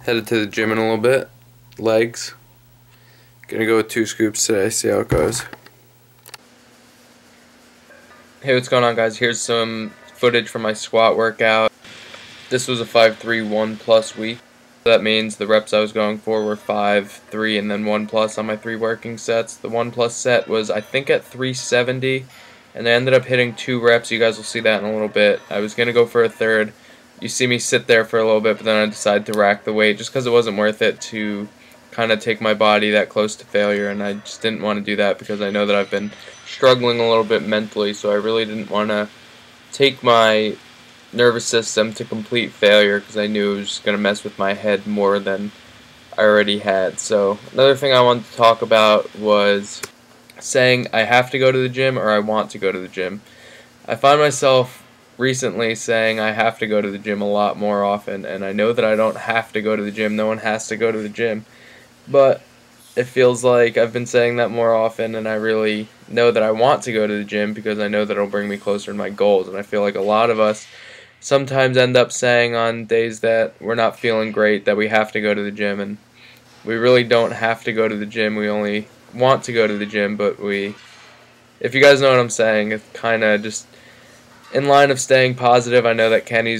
Headed to the gym in a little bit. Legs. Gonna go with 2 scoops today, see how it goes. Hey, what's going on, guys? Here's some footage from my squat workout. This was a 5-3 1+ week. That means the reps I was going for were 5, 3, and then 1+ on my 3 working sets. The 1+ set was, I think, at 370, and I ended up hitting 2 reps. You guys will see that in a little bit. I was gonna go for a third. You see me sit there for a little bit, but then I decided to rack the weight just because it wasn't worth it to kind of take my body that close to failure, and I just didn't want to do that because I know that I've been struggling a little bit mentally, so I really didn't want to take my nervous system to complete failure because I knew it was going to mess with my head more than I already had. So another thing I wanted to talk about was saying I have to go to the gym or I want to go to the gym. I find myself recently saying I have to go to the gym a lot more often, and I know that I don't have to go to the gym. No one has to go to the gym, but it feels like I've been saying that more often, and I really know that I want to go to the gym because I know that it'll bring me closer to my goals. And I feel like a lot of us sometimes end up saying on days that we're not feeling great that we have to go to the gym, and we really don't have to go to the gym. We only want to go to the gym, but if you guys know what I'm saying, it's kind of just in line of staying positive. I know that Kenny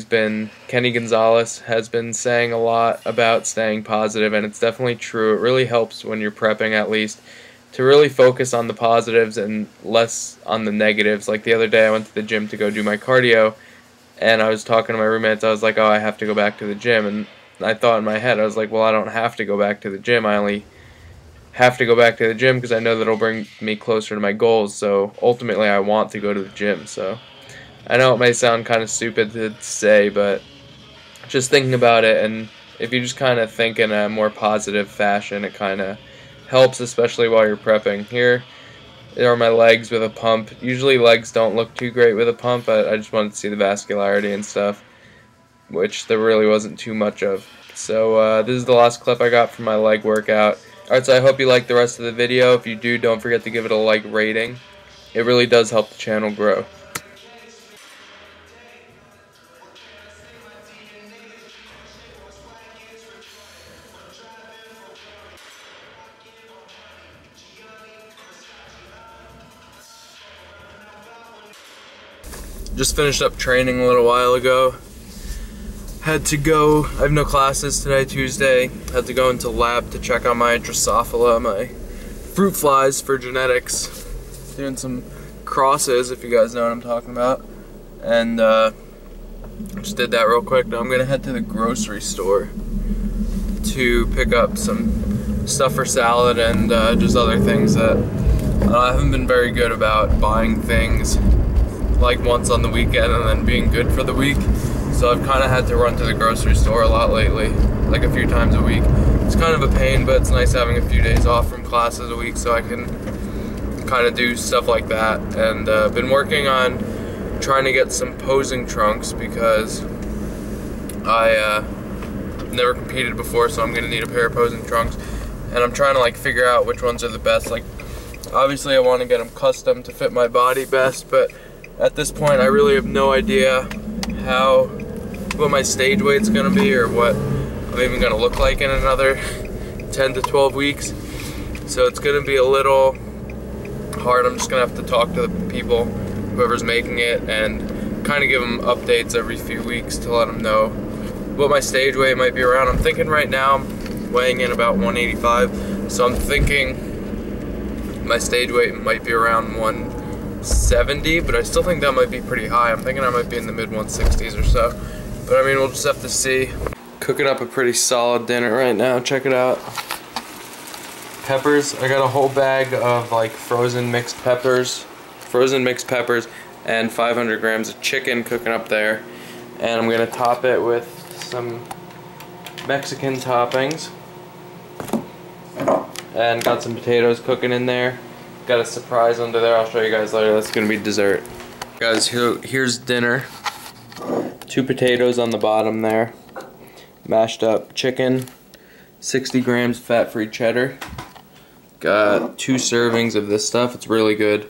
Gonzalez has been saying a lot about staying positive, and it's definitely true. It really helps when you're prepping, at least, to really focus on the positives and less on the negatives. Like the other day I went to the gym to go do my cardio, and I was talking to my roommates. I was like, oh, I have to go back to the gym, and I thought in my head, I was like, well, I don't have to go back to the gym. I only have to go back to the gym because I know that it'll bring me closer to my goals. So ultimately I want to go to the gym. So I know it may sound kind of stupid to say, but just thinking about it, and if you just kind of think in a more positive fashion, it kind of helps, especially while you're prepping. Here are my legs with a pump. Usually legs don't look too great with a pump, but I just wanted to see the vascularity and stuff, which there really wasn't too much of. So this is the last clip I got from my leg workout. Alright, so I hope you like the rest of the video. If you do, don't forget to give it a like rating. It really does help the channel grow. Just finished up training a little while ago. Had to go, I have no classes today, Tuesday. Had to go into lab to check on my Drosophila, my fruit flies for genetics. Doing some crosses, if you guys know what I'm talking about. And just did that real quick. Now I'm gonna head to the grocery store to pick up some stuff for salad and just other things that I haven't been very good about buying things like once on the weekend and then being good for the week. So I've kind of had to run to the grocery store a lot lately, like a few times a week. It's kind of a pain, but it's nice having a few days off from classes a week so I can kind of do stuff like that. And been working on trying to get some posing trunks because I never competed before, so I'm gonna need a pair of posing trunks. And I'm trying to like figure out which ones are the best. Like obviously I want to get them custom to fit my body best, but at this point I really have no idea what my stage weight's gonna be or what I'm even gonna look like in another 10 to 12 weeks. So it's gonna be a little hard. I'm just gonna have to talk to the people, whoever's making it, and kind of give them updates every few weeks to let them know what my stage weight might be around. I'm thinking right now I'm weighing in about 185, so I'm thinking my stage weight might be around 170, but I still think that might be pretty high. I'm thinking I might be in the mid 160s or so, but I mean, we'll just have to see. Cooking up a pretty solid dinner right now. Check it out. Peppers. I got a whole bag of like frozen mixed peppers, and 500 grams of chicken cooking up there, and I'm gonna top it with some Mexican toppings, and got some potatoes cooking in there. Got a surprise under there, I'll show you guys later. That's gonna be dessert. Guys, here's dinner. 2 potatoes on the bottom there. Mashed up chicken. 60 grams fat-free cheddar. Got 2 servings of this stuff. It's really good.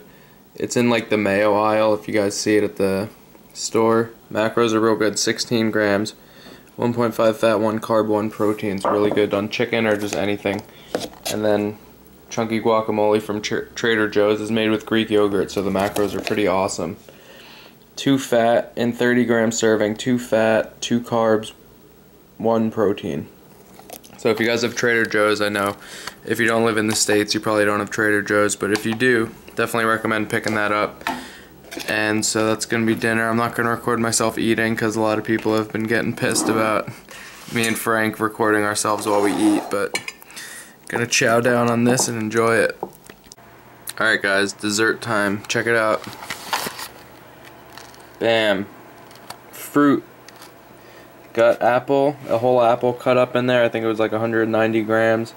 It's in like the mayo aisle if you guys see it at the store. Macros are real good. 16 grams. 1.5 fat, 1 carb, 1 protein. It's really good on chicken or just anything. And then chunky guacamole from Trader Joe's is made with Greek yogurt, so the macros are pretty awesome. 2 fat in 30-gram serving, 2 fat, 2 carbs, 1 protein. So if you guys have Trader Joe's, I know if you don't live in the States, you probably don't have Trader Joe's, but if you do, definitely recommend picking that up. And so that's going to be dinner. I'm not going to record myself eating because a lot of people have been getting pissed about me and Frank recording ourselves while we eat, but going to chow down on this and enjoy it. Alright guys, dessert time. Check it out. Bam. Fruit. Got apple, a whole apple cut up in there. I think it was like 190 grams.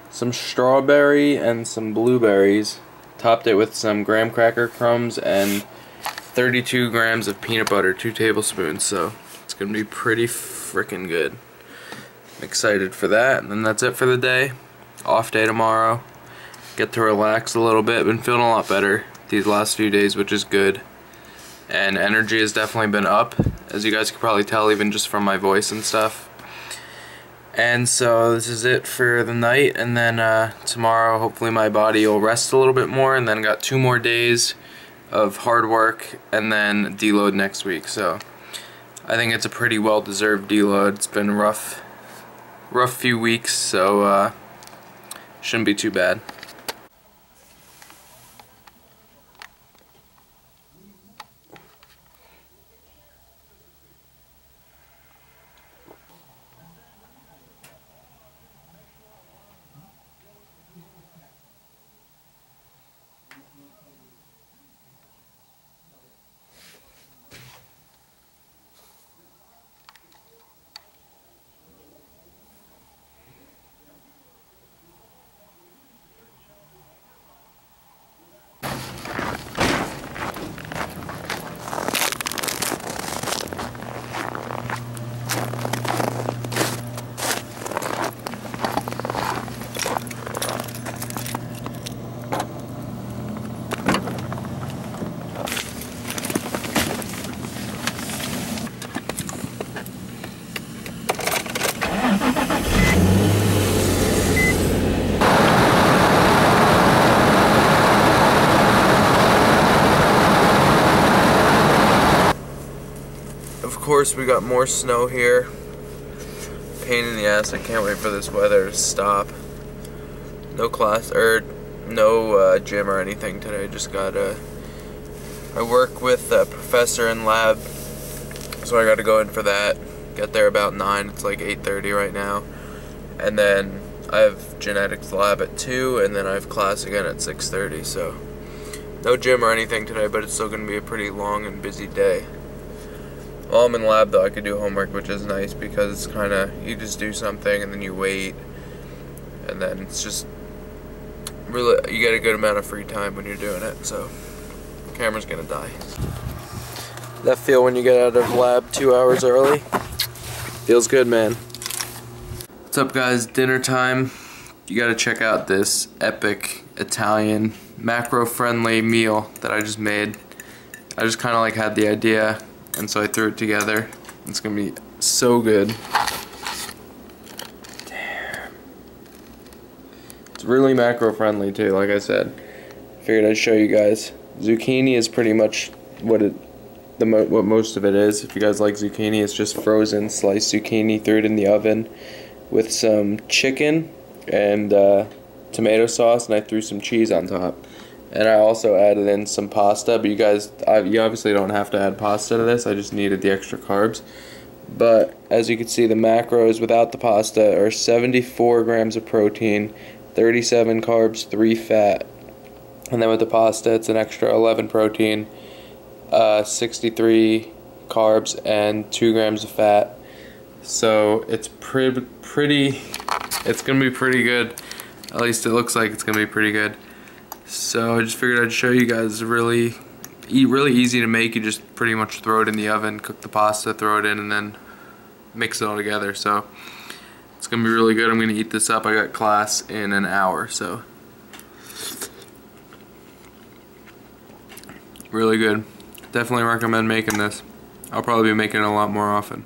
Some strawberry and some blueberries. Topped it with some graham cracker crumbs and 32 grams of peanut butter, 2 tablespoons. So it's gonna be pretty freaking good. I'm excited for that. And then that's it for the day. Off day tomorrow. Get to relax a little bit. Been feeling a lot better these last few days, which is good. And energy has definitely been up, as you guys can probably tell even just from my voice and stuff. And so this is it for the night, and then tomorrow hopefully my body will rest a little bit more, and then got 2 more days of hard work and then deload next week. So I think it's a pretty well deserved deload. It's been a rough few weeks, so shouldn't be too bad. Of course, we got more snow here. Pain in the ass. I can't wait for this weather to stop. No class or no gym or anything today. Just got I work with a professor in lab, so I got to go in for that. Get there about 9. It's like 8:30 right now, and then I have genetics lab at 2, and then I have class again at 6:30. So no gym or anything today, but it's still gonna be a pretty long and busy day. While I'm in lab though, I could do homework, which is nice because it's kind of, you just do something and then you wait, and then it's just really, you get a good amount of free time when you're doing it. So the camera's gonna die. That feel when you get out of lab 2 hours early? Feels good, man. What's up guys, dinner time. You gotta check out this epic Italian macro friendly meal that I just made. I just kind of like had the idea, and so I threw it together. It's gonna be so good. Damn. It's really macro friendly too, like I said. Figured I'd show you guys. Zucchini is pretty much what most of it is. If you guys like zucchini, it's just frozen sliced zucchini. Threw it in the oven with some chicken and tomato sauce, and I threw some cheese on top. And I also added in some pasta, but you obviously don't have to add pasta to this. I just needed the extra carbs. But as you can see, the macros without the pasta are 74 grams of protein, 37 carbs, 3 fat. And then with the pasta, it's an extra 11 protein, 63 carbs, and 2 grams of fat. So it's it's gonna be pretty good. At least it looks like it's gonna be pretty good. So I just figured I'd show you guys. Really easy to make. You just pretty much throw it in the oven, cook the pasta, throw it in, and then mix it all together. So it's gonna be really good. I'm gonna eat this up. I got class in an hour, so really good. Definitely recommend making this. I'll probably be making it a lot more often.